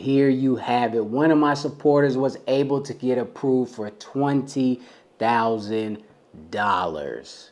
here you have it. One of my supporters was able to get approved for $20,000.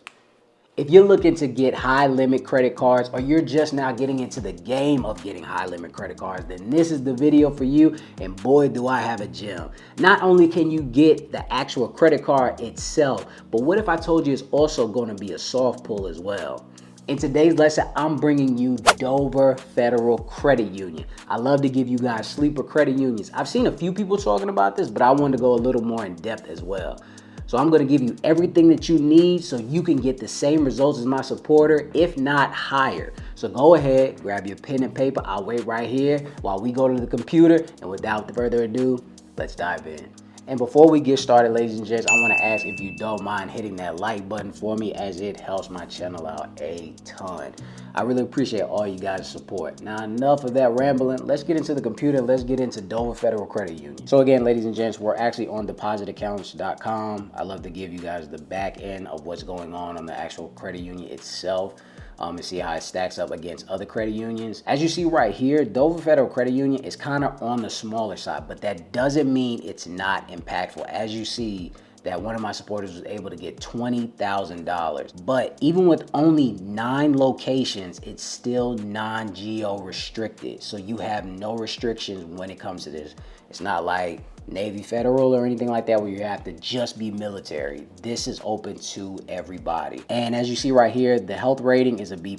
If you're looking to get high limit credit cards, or you're just now getting into the game of getting high limit credit cards, then this is the video for you. And boy, do I have a gem. Not only can you get the actual credit card itself, but what if I told you it's also going to be a soft pull as well? In today's lesson, I'm bringing you Dover Federal Credit Union. I love to give you guys sleeper credit unions. I've seen a few people talking about this, but I wanted to go a little more in depth as well. So I'm going to give you everything that you need so you can get the same results as my supporter, if not higher. So go ahead, grab your pen and paper. I'll wait right here while we go to the computer. And without further ado, let's dive in. And before we get started, ladies and gents, I want to ask if you don't mind hitting that like button for me, as it helps my channel out a ton. I really appreciate all you guys' support. Now, enough of that rambling. Let's get into the computer. Let's get into Dover Federal Credit Union. So again, ladies and gents, we're actually on depositaccounts.com. I love to give you guys the back end of what's going on the actual credit union itself. And see how it stacks up against other credit unions. As you see right here, Dover Federal Credit Union is kind of on the smaller side, but that doesn't mean it's not impactful. As you see, that one of my supporters was able to get $20,000. But even with only 9 locations, it's still non-geo restricted. So you have no restrictions when it comes to this. It's not like Navy Federal or anything like that where you have to just be military. This is open to everybody. And as you see right here, the health rating is a B+.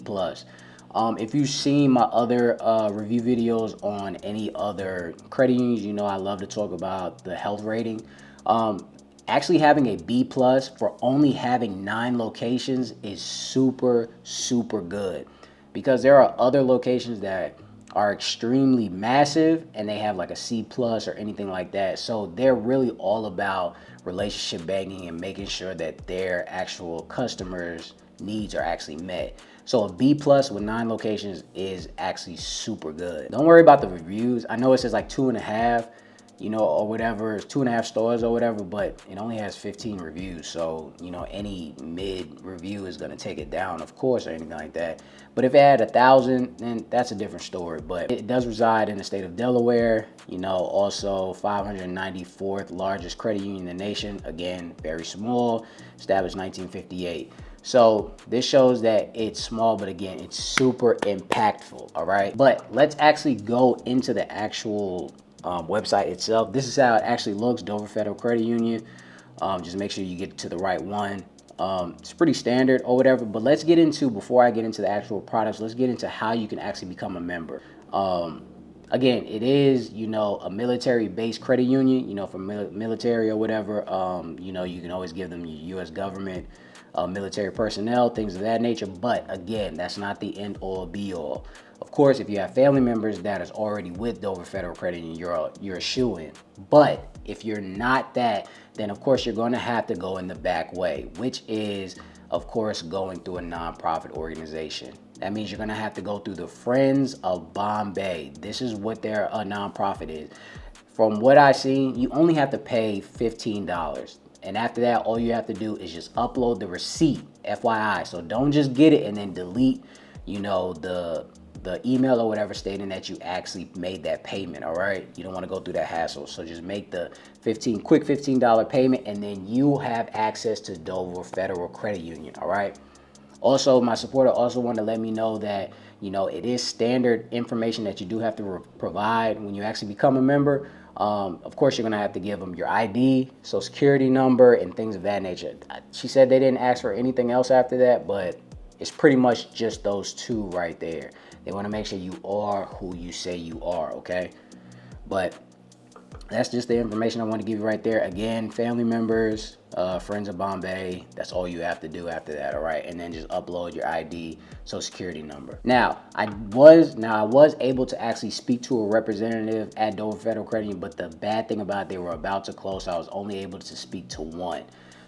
If you've seen my other review videos on any other credit unions, you know I love to talk about the health rating. Actually having a B+ for only having 9 locations is super, super good, because there are other locations that are extremely massive and they have like a C+ or anything like that. So they're really all about relationship banking and making sure that their actual customers' needs are actually met. So a B+ with 9 locations is actually super good. Don't worry about the reviews. I know it says like 2.5, you know, or whatever, it's 2.5 stars or whatever, but it only has 15 reviews. So, you know, any mid review is going to take it down, of course, or anything like that. But if it had 1,000, then that's a different story. But it does reside in the state of Delaware, you know, also 594th largest credit union in the nation. Again, very small, established 1958. So this shows that it's small, but again, it's super impactful. All right. But let's actually go into the actual website itself. This is how it actually looks, Dover Federal Credit Union. Just make sure you get to the right one. It's pretty standard or whatever, but let's get into, before I get into the actual products, let's get into how you can actually become a member. Again, it is, you know, a military-based credit union, you know, for military or whatever. You know, you can always give them your U.S. government, military personnel, things of that nature. But again, that's not the end all be all. Of course, if you have family members that is already with Dover Federal Credit Union, you're a shoo-in. But if you're not that, then of course you're going to have to go in the back way, which is, of course, going through a nonprofit organization. That means you're going to have to go through the Friends of Bombay. This is what their nonprofit is. From what I've seen, you only have to pay $15. And after that, all you have to do is just upload the receipt, FYI. So don't just get it and then delete, you know, the email or whatever stating that you actually made that payment. All right, you don't want to go through that hassle. So just make the quick $15 payment, and then you have access to Dover Federal Credit Union. All right. Also, my supporter also wanted to let me know that, you know, it is standard information that you do have to provide when you actually become a member. Of course, you're going to have to give them your ID, social security number, and things of that nature. She said they didn't ask for anything else after that, but it's pretty much just those two right there. They want to make sure you are who you say you are, okay? But that's just the information I want to give you right there. Again, family members, Friends of Bombay, that's all you have to do after that, all right? And then just upload your ID, social security number. Now, I was able to actually speak to a representative at Dover Federal Credit Union, but the bad thing about it, they were about to close, so I was only able to speak to one.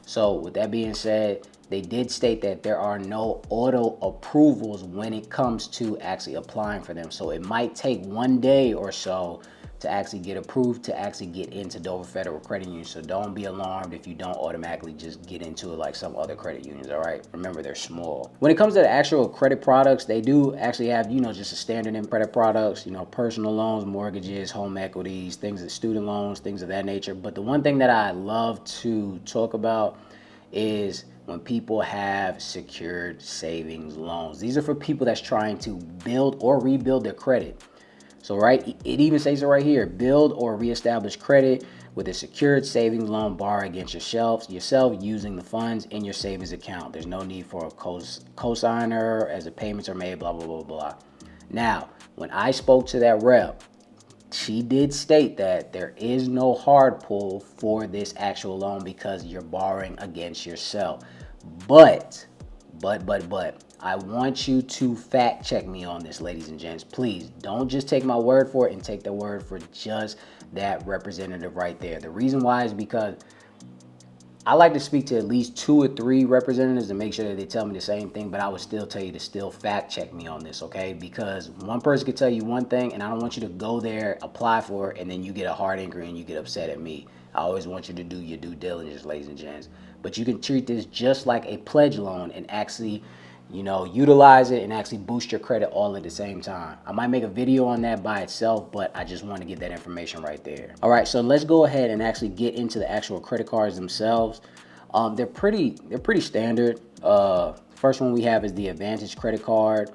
So with that being said, they did state that there are no auto approvals when it comes to actually applying for them. So it might take 1 day or so to actually get approved to actually get into Dover Federal Credit Union. So don't be alarmed if you don't automatically just get into it like some other credit unions, all right? Remember, they're small. When it comes to the actual credit products, they do actually have, just a standard in credit products, personal loans, mortgages, home equities, things that student loans, things of that nature. But the one thing that I love to talk about is when people have secured savings loans. These are for people that's trying to build or rebuild their credit. So it even says it right here, build or reestablish credit with a secured savings loan borrow against yourself using the funds in your savings account. There's no need for a cosigner as the payments are made, blah, blah, blah, blah. Now, when I spoke to that rep, she did state that there is no hard pull for this actual loan because you're borrowing against yourself. But, I want you to fact check me on this, ladies and gents. Please don't just take my word for it and take the word for just that representative right there. The reason why is because I like to speak to at least 2 or 3 representatives to make sure that they tell me the same thing, but I would still tell you to still fact check me on this, okay? Because one person could tell you one thing, and I don't want you to go there, apply for it, and then you get a hard inquiry and you get upset at me. I always want you to do your due diligence, ladies and gents. But you can treat this just like a pledge loan and actually, utilize it and actually boost your credit all at the same time. I might make a video on that by itself, but I just want to get that information right there. All right, so let's go ahead and actually get into the actual credit cards themselves. They're pretty standard. First one we have is the Advantage credit card.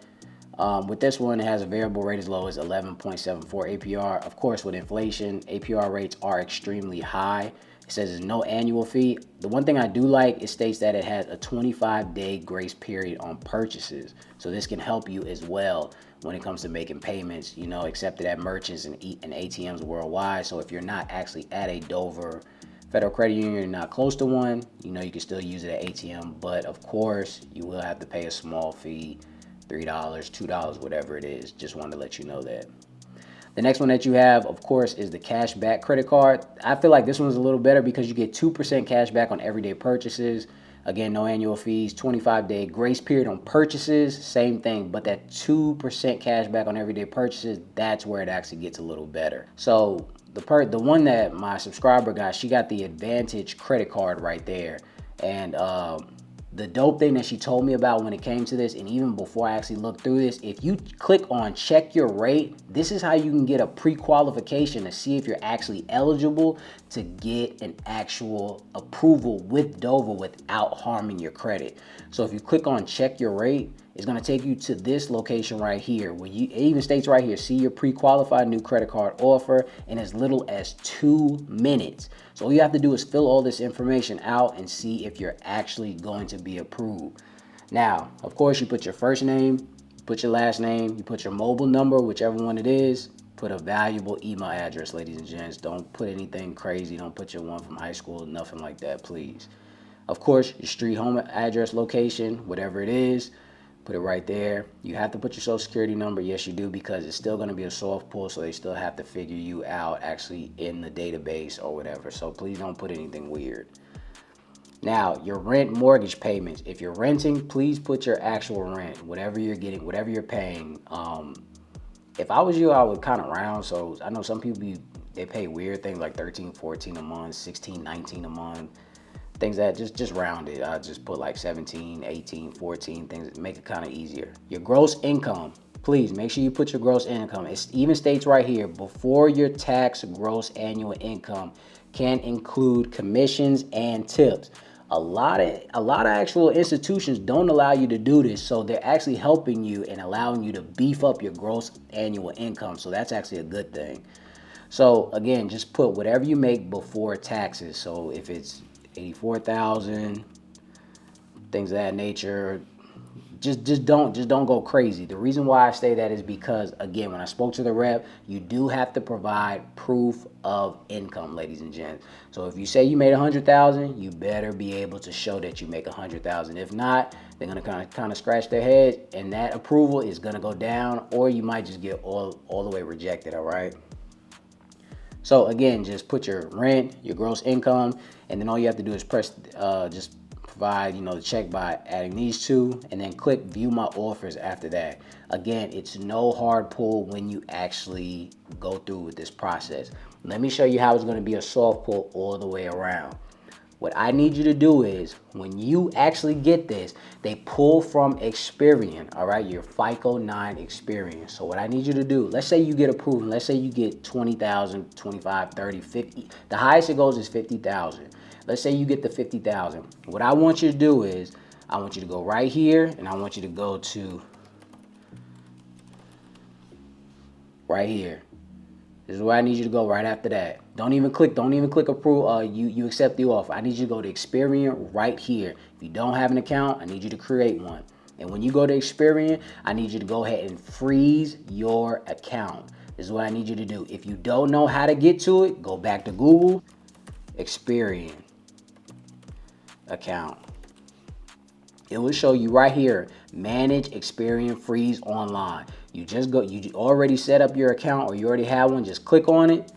With this one, it has a variable rate as low as 11.74 APR. Of course, with inflation, APR rates are extremely high. It says there's no annual fee. The one thing I do like, it states that it has a 25-day grace period on purchases. So this can help you as well when it comes to making payments, accepted at merchants and ATMs worldwide. So if you're not actually at a Dover Federal Credit Union, you're not close to one, you can still use it at ATM. But of course, you will have to pay a small fee, $3, $2, whatever it is. Just wanted to let you know that. The next one that you have, of course, is the cash back credit card. I feel like this one's a little better because you get 2% cash back on everyday purchases. Again, no annual fees, 25-day grace period on purchases, same thing, but that 2% cash back on everyday purchases, that's where it actually gets a little better. So the one that my subscriber got, she got the Advantage credit card right there. And the dope thing that she told me about when it came to this, and even before I actually looked through this, if you click on check your rate, this is how you can get a pre-qualification to see if you're actually eligible to get an actual approval with Dover without harming your credit. So if you click on check your rate, it's going to take you to this location right here where it even states right here, see your pre-qualified new credit card offer in as little as 2 minutes. So all you have to do is fill all this information out and see if you're actually going to be approved. Now, of course, you put your first name, put your last name, you put your mobile number, whichever one it is, put a valuable email address, ladies and gents. Don't put anything crazy. Don't put your one from high school, nothing like that, please. Of course, your street, home address, location, whatever it is, put it right there. You have to put your social security number. Yes, you do, because it's still going to be a soft pull, so they still have to figure you out actually in the database or whatever. So please don't put anything weird. Now, your rent, mortgage payments. If you're renting, please put your actual rent, whatever you're getting, whatever you're paying. If I was you, I would kind of round. So I know some people, they pay weird things like 13, 14 a month, 16, 19 a month. Things that just round it. I just put like 17, 18, 14, things that make it kind of easier. Your gross income, please make sure you put your gross income. It even states right here, before your tax gross annual income can include commissions and tips. A lot of actual institutions don't allow you to do this, so they're actually helping you and allowing you to beef up your gross annual income. So that's actually a good thing. So again, just put whatever you make before taxes. So if it's 84,000, things of that nature, just don't go crazy. The reason why I say that is because, again, when I spoke to the rep, you do have to provide proof of income, ladies and gents. So if you say you made 100,000, you better be able to show that you make 100,000. If not, they're gonna kind of scratch their head, and that approval is gonna go down, or you might just get all the way rejected. All right. So again, just put your rent, your gross income, and then all you have to do is just provide, you know, the check by adding these two, and then click view my offers after that. Again, it's no hard pull when you actually go through with this process. Let me show you how it's going to be a soft pull all the way around. What I need you to do is, when you actually get this, they pull from Experian, all right, your FICO 9 Experian. So what I need you to do, let's say you get approved, let's say you get 20,000, 25, 30, 50. The highest it goes is 50,000. Let's say you get the 50,000. What I want you to do is, I want you to go right here, and I want you to go to right here. This is where I need you to go right after that. Don't even click approve. You accept the offer. I need you to go to Experian right here. If you don't have an account, I need you to create one. And when you go to Experian, I need you to go ahead and freeze your account. This is what I need you to do. If you don't know how to get to it, go back to Google, Experian account. It will show you right here, manage Experian freeze online. You just go, you already set up your account or you already have one, just click on it.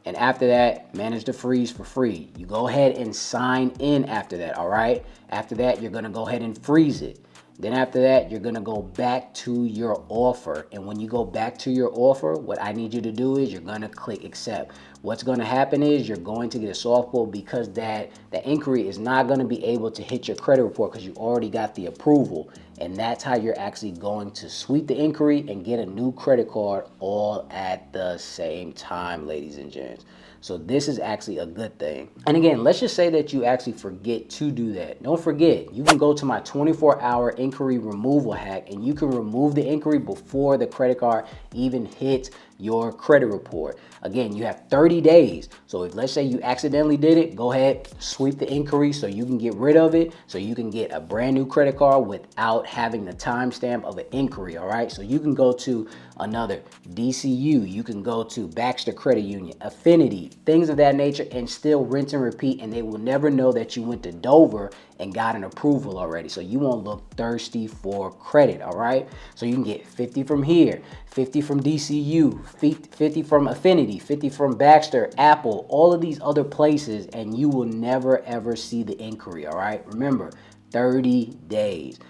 And after that, manage the freeze for free. You go ahead and sign in after that, all right? After that, you're gonna go ahead and freeze it. Then after that, you're gonna go back to your offer. And when you go back to your offer, what I need you to do is you're gonna click accept. What's gonna happen is you're going to get a soft pull because the inquiry is not gonna be able to hit your credit report because you already got the approval. And that's how you're actually going to sweep the inquiry and get a new credit card all at the same time, ladies and gents. So this is actually a good thing. And again, let's just say that you actually forget to do that. Don't forget, you can go to my 24-hour inquiry removal hack and you can remove the inquiry before the credit card even hits your credit report. Again, you have 30 days. So if let's say you accidentally did it, go ahead, sweep the inquiry so you can get rid of it, so you can get a brand new credit card without having the timestamp of an inquiry, all right? So you can go to another DCU, you can go to Baxter Credit Union, Affinity, things of that nature, and still rinse and repeat, and they will never know that you went to Dover and got an approval already. So you won't look thirsty for credit, all right? So you can get 50 from here, 50 from DCU, 50 from Affinity, 50 from Baxter, Apple, all of these other places, and you will never ever see the inquiry, all right? Remember, 30 days.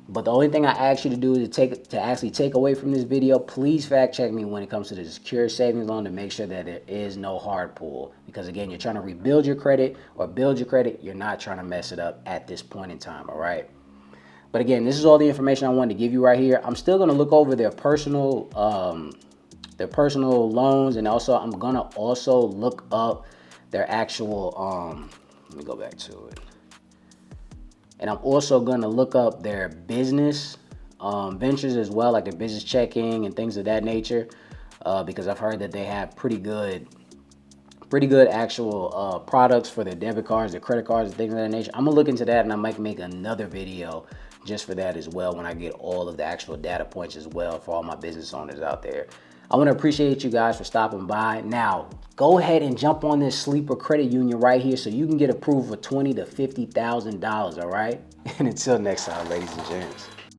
But the only thing I ask you to do is to actually take away from this video, please fact check me when it comes to the secure savings loan to make sure that there is no hard pull. Because again, you're trying to rebuild your credit or build your credit. You're not trying to mess it up at this point in time, all right? But again, this is all the information I wanted to give you right here. I'm still going to look over their personal loans, and also I'm going to also look up their actual, let me go back to it. And I'm also going to look up their business ventures as well, like their business checking and things of that nature, because I've heard that they have pretty good actual products for their debit cards, their credit cards, and things of that nature. I'm going to look into that, and I might make another video just for that as well when I get all of the actual data points as well for all my business owners out there. I want to appreciate you guys for stopping by. Now, go ahead and jump on this sleeper credit union right here so you can get approved for $20,000 to $50,000, all right? And until next time, ladies and gents.